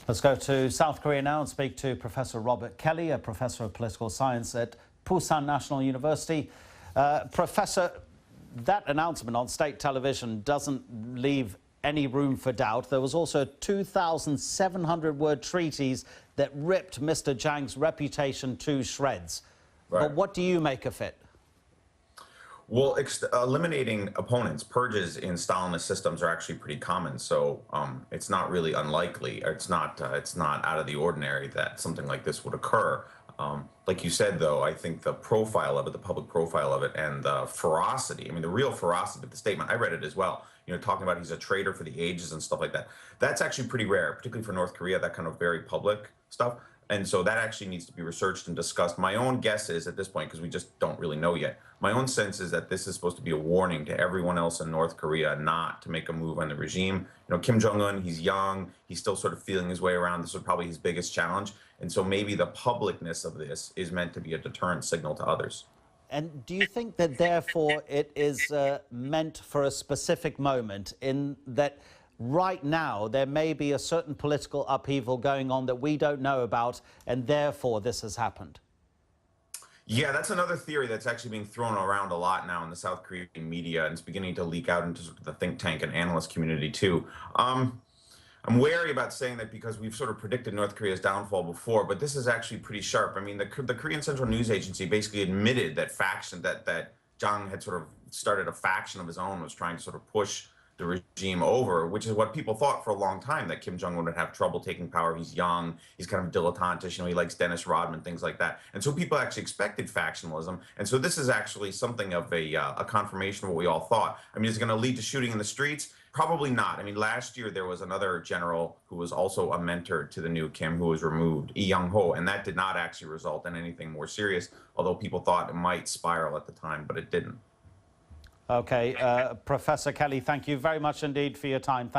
Let's go to South Korea now and speak to Professor Robert Kelly, a professor of political science at Pusan National University. Professor, that announcement on state television doesn't leave any room for doubt. There was also a 2,700-word treatise that ripped Mr. Jang's reputation to shreds. Right. But what do you make of it? Well, eliminating opponents, purges in Stalinist systems are actually pretty common. So it's not really unlikely, or it's not out of the ordinary that something like this would occur. Like you said, though, I think the profile of it, the public profile of it, and the ferocity, I mean, the real ferocity of the statement, I read it as well, you know, talking about he's a traitor for the ages and stuff like that. That's actually pretty rare, particularly for North Korea, that kind of very public stuff. And so that actually needs to be researched and discussed. My own guess is at this point, because we just don't really know yet, my own sense is that this is supposed to be a warning to everyone else in North Korea not to make a move on the regime. You know, Kim Jong-un, he's young, he's still sort of feeling his way around. This was probably his biggest challenge. And so maybe the publicness of this is meant to be a deterrent signal to others. And do you think that therefore it is meant for a specific moment, in that right now there may be a certain political upheaval going on that we don't know about, and therefore this has happened? Yeah, that's another theory that's actually being thrown around a lot now in the South Korean media, and it's beginning to leak out into sort of the think tank and analyst community too. I'm wary about saying that because we've sort of predicted North Korea's downfall before, but this is actually pretty sharp. I mean, the Korean Central News Agency basically admitted that that Jang had sort of started a faction of his own, was trying to sort of push the regime over, which is what people thought for a long time, that Kim Jong-un would have trouble taking power. He's young, he's kind of dilettantish, you know, he likes Dennis Rodman, things like that. And so people actually expected factionalism. And so this is actually something of a confirmation of what we all thought. I mean, is it going to lead to shooting in the streets? Probably not. I mean, last year there was another general who was also a mentor to the new Kim who was removed, Lee Young-ho, and that did not actually result in anything more serious, although people thought it might spiral at the time, but it didn't. Okay, Professor Kelly, thank you very much indeed for your time.